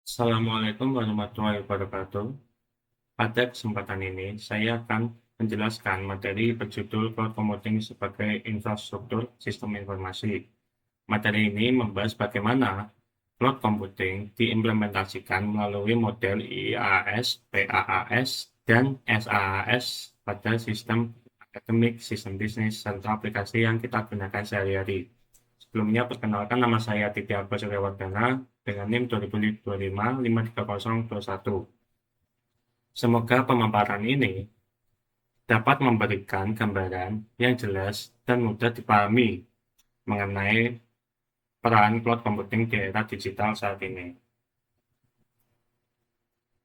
Assalamualaikum warahmatullahi wabarakatuh. Pada kesempatan ini, saya akan menjelaskan materi berjudul Cloud Computing sebagai infrastruktur sistem informasi. Materi ini membahas bagaimana cloud computing diimplementasikan melalui model IaaS, PaaS, dan SaaS pada sistem akademik, sistem bisnis, serta aplikasi yang kita gunakan sehari-hari. Sebelumnya, perkenalkan nama saya Titi Agus Suryawardana dengan NIM 2025-53021. Semoga pemaparan ini dapat memberikan gambaran yang jelas dan mudah dipahami mengenai peran cloud computing di era digital saat ini.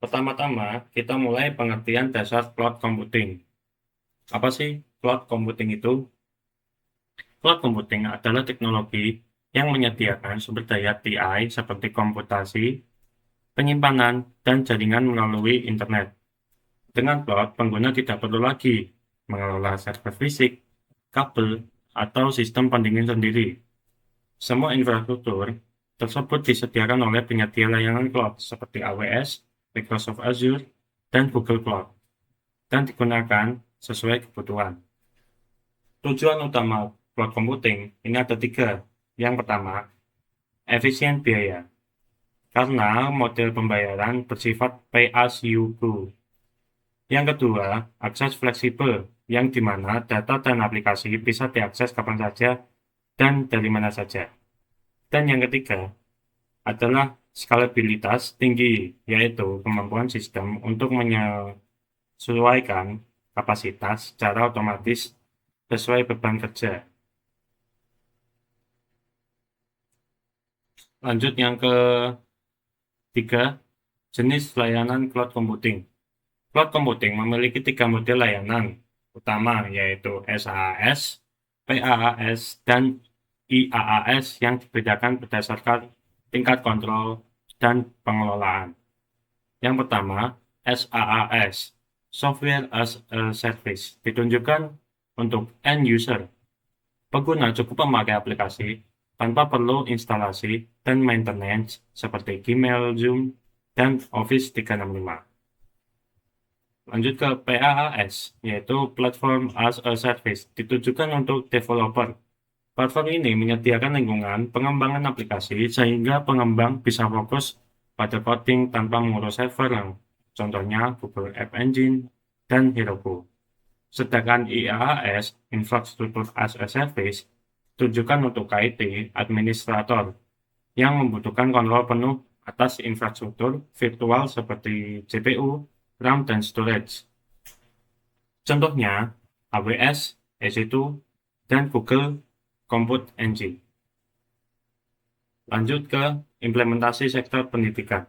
Pertama-tama, kita mulai pengertian dasar cloud computing. Apa sih cloud computing itu? Cloud computing adalah teknologi yang menyediakan sumber daya TI seperti komputasi, penyimpanan, dan jaringan melalui internet. Dengan cloud, pengguna tidak perlu lagi mengelola server fisik, kabel, atau sistem pendingin sendiri. Semua infrastruktur tersebut disediakan oleh penyedia layanan cloud seperti AWS, Microsoft Azure, dan Google Cloud, dan digunakan sesuai kebutuhan. Tujuan utama cloud computing ini ada 3. Yang pertama, efisien biaya. Karena model pembayaran bersifat pay as you go. Yang kedua, akses fleksibel, yang di mana data dan aplikasi bisa diakses kapan saja dan dari mana saja. Dan yang ketiga adalah skalabilitas tinggi, yaitu kemampuan sistem untuk menyesuaikan kapasitas secara otomatis sesuai beban kerja. Lanjut yang ketiga, jenis layanan cloud computing. Cloud computing memiliki 3 model layanan utama, yaitu SaaS, PaaS, dan IaaS yang dibedakan berdasarkan tingkat kontrol dan pengelolaan. Yang pertama, SaaS, Software as a Service, ditunjukkan untuk end user. Pengguna cukup memakai aplikasi tanpa perlu instalasi dan maintenance seperti Gmail, Zoom, dan Office 365. Lanjut ke PaaS, yaitu Platform as a Service, ditujukan untuk developer. Platform ini menyediakan lingkungan pengembangan aplikasi sehingga pengembang bisa fokus pada coding tanpa mengurus server, contohnya Google App Engine dan Heroku. Sedangkan IaaS, Infrastructure as a Service, ditujukan untuk IT administrator yang membutuhkan kontrol penuh atas infrastruktur virtual seperti CPU, RAM, dan storage. Contohnya AWS, EC2, dan Google Compute Engine. Lanjut ke implementasi sektor pendidikan.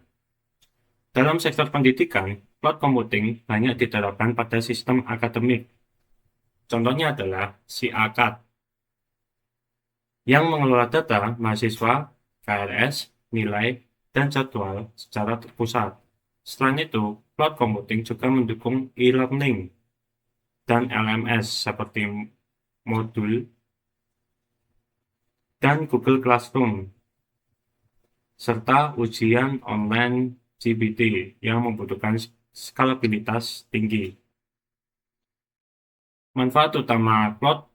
Dalam sektor pendidikan, cloud computing banyak diterapkan pada sistem akademik. Contohnya adalah SIACAD, yang mengelola data mahasiswa, KRS, nilai, dan jadwal secara terpusat. Selain itu, cloud computing juga mendukung e-learning dan LMS seperti Modul dan Google Classroom, serta ujian online GPT yang membutuhkan skalabilitas tinggi. Manfaat utama cloud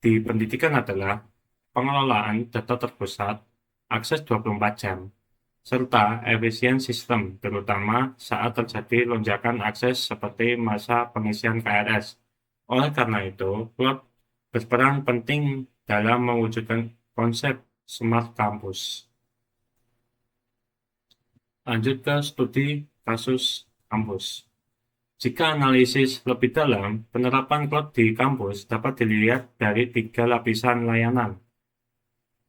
di pendidikan adalah pengelolaan data terpusat, akses 24 jam, serta efisien sistem, terutama saat terjadi lonjakan akses seperti masa pengisian KRS. Oleh karena itu, cloud berperan penting dalam mewujudkan konsep smart campus. Lanjut ke studi kasus kampus. Jika analisis lebih dalam, penerapan cloud di kampus dapat dilihat dari 3 lapisan layanan.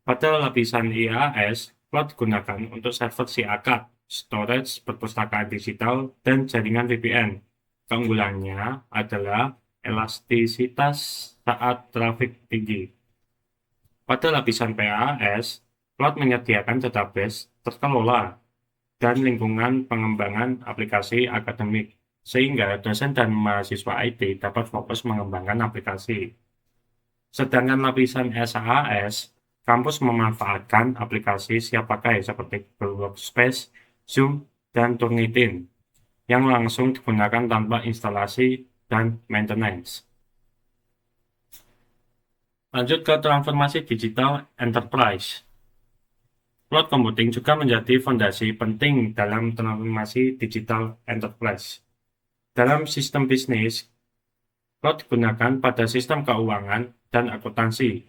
Pada lapisan IaaS, cloud digunakan untuk server SIACAD, storage perpustakaan digital, dan jaringan VPN. Keunggulannya adalah elastisitas saat trafik tinggi. Pada lapisan PaaS, cloud menyediakan database terkelola dan lingkungan pengembangan aplikasi akademik, sehingga dosen dan mahasiswa IT dapat fokus mengembangkan aplikasi. Sedangkan lapisan SaaS, kampus memanfaatkan aplikasi siap pakai seperti Google Workspace, Zoom, dan Turnitin yang langsung digunakan tanpa instalasi dan maintenance. Lanjut ke transformasi digital enterprise. Cloud computing juga menjadi fondasi penting dalam transformasi digital enterprise. Dalam sistem bisnis, cloud digunakan pada sistem keuangan dan akuntansi,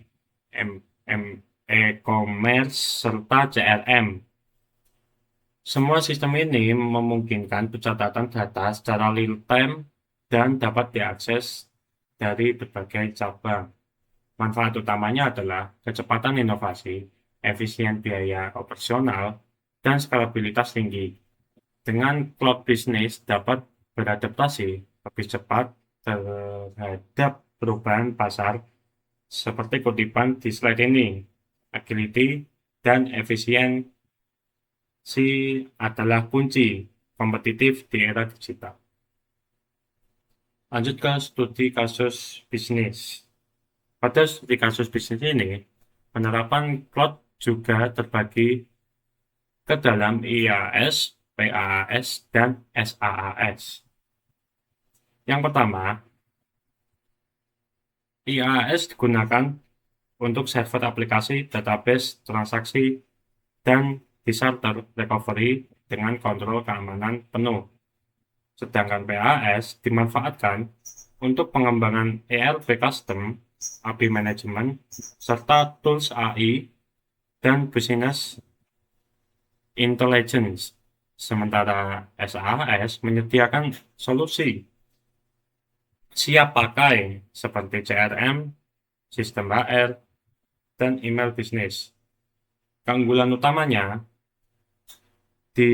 e-commerce, serta CRM. Semua sistem ini memungkinkan pencatatan data secara real-time dan dapat diakses dari berbagai cabang. Manfaat utamanya adalah kecepatan inovasi, efisien biaya operasional, dan skalabilitas tinggi. Dengan cloud business dapat beradaptasi lebih cepat terhadap perubahan pasar seperti kutipan di slide ini. Agility dan efisiensi adalah kunci kompetitif di era digital. Lanjut ke studi kasus bisnis. Pada studi kasus bisnis ini, penerapan cloud juga terbagi ke dalam IaaS, PaaS, dan SaaS. Yang pertama, IaaS digunakan untuk server aplikasi, database, transaksi, dan disaster recovery dengan kontrol keamanan penuh. Sedangkan PaaS dimanfaatkan untuk pengembangan ERP custom, API management, serta tools AI dan business intelligence. Sementara SaaS menyediakan solusi siap pakai seperti CRM, sistem HR, dan email bisnis. Keunggulan utamanya di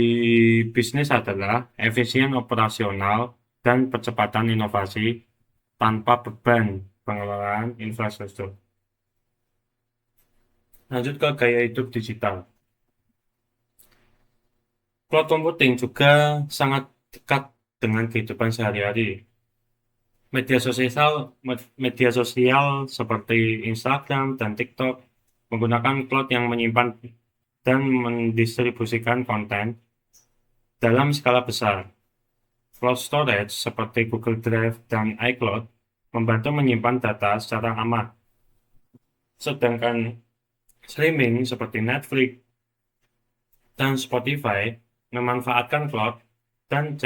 bisnis adalah efisien operasional dan percepatan inovasi tanpa beban pengelolaan infrastruktur. Lanjut ke gaya hidup digital. Cloud computing juga sangat dekat dengan kehidupan sehari-hari. Media sosial seperti Instagram dan TikTok menggunakan cloud yang menyimpan dan mendistribusikan konten dalam skala besar. Cloud storage seperti Google Drive dan iCloud membantu menyimpan data secara aman. Sedangkan streaming seperti Netflix dan Spotify memanfaatkan cloud dan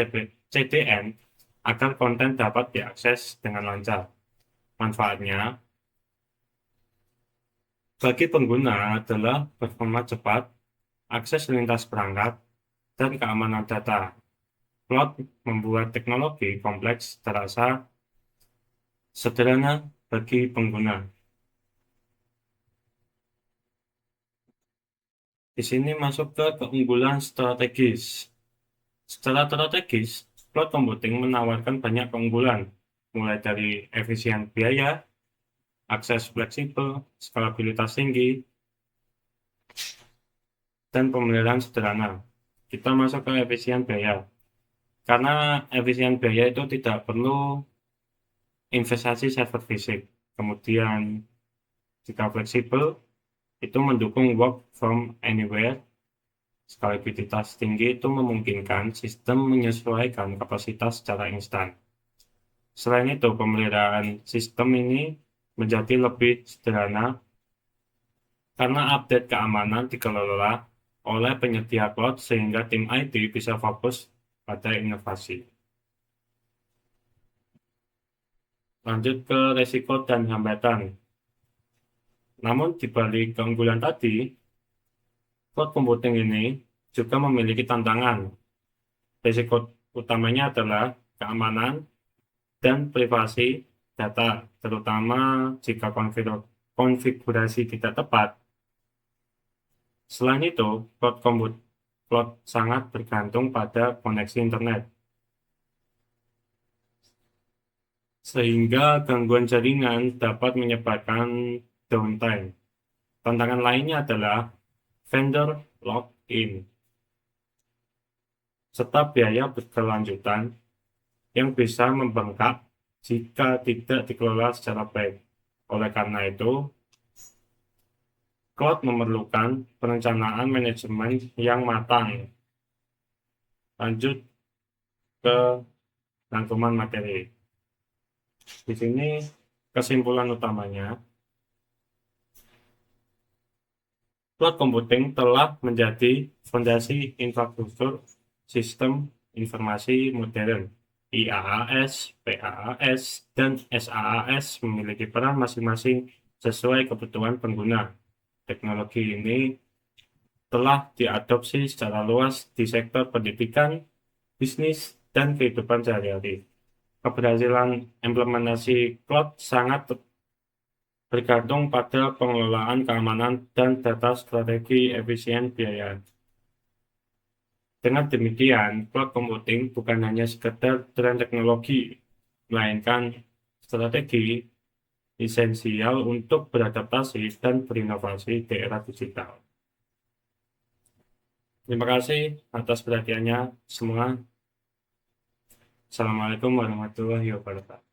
CDN agar konten dapat diakses dengan lancar. Manfaatnya bagi pengguna adalah performa cepat, akses lintas perangkat, dan keamanan data. Cloud membuat teknologi kompleks terasa sederhana bagi pengguna. Di sini masuk ke keunggulan strategis. Secara strategis, cloud computing menawarkan banyak keunggulan, mulai dari efisien biaya, akses fleksibel, skalabilitas tinggi, dan pemeliharaan sederhana. Kita masuk ke efisien biaya. Karena efisien biaya itu tidak perlu investasi server fisik. Kemudian, jika fleksibel, itu mendukung work from anywhere. Skalabilitas tinggi itu memungkinkan sistem menyesuaikan kapasitas secara instan. Selain itu, pemeliharaan sistem ini menjadi lebih sederhana karena update keamanan dikelola oleh penyedia cloud sehingga tim IT bisa fokus pada inovasi. Lanjut ke resiko dan hambatan. Namun di balik keunggulan tadi, cloud computing ini juga memiliki tantangan. Risiko utamanya adalah keamanan dan privasi data, terutama jika konfigurasi tidak tepat. Selain itu, cloud sangat bergantung pada koneksi internet, sehingga gangguan jaringan dapat menyebabkan downtime. Tantangan lainnya adalah vendor lock-in, serta biaya berkelanjutan yang bisa membengkak jika tidak dikelola secara baik. Oleh karena itu, cloud memerlukan perencanaan manajemen yang matang. Lanjut ke rangkuman materi. Di sini kesimpulan utamanya, cloud computing telah menjadi fondasi infrastruktur sistem informasi modern. IaaS, PaaS, dan SaaS memiliki peran masing-masing sesuai kebutuhan pengguna. Teknologi ini telah diadopsi secara luas di sektor pendidikan, bisnis, dan kehidupan sehari-hari. Keberhasilan implementasi cloud sangat bergantung pada pengelolaan keamanan dan data strategi efisien biaya. Dengan demikian, cloud computing bukan hanya sekedar tren teknologi, melainkan strategi esensial untuk beradaptasi dan berinovasi di era digital. Terima kasih atas perhatiannya semua. Assalamualaikum warahmatullahi wabarakatuh.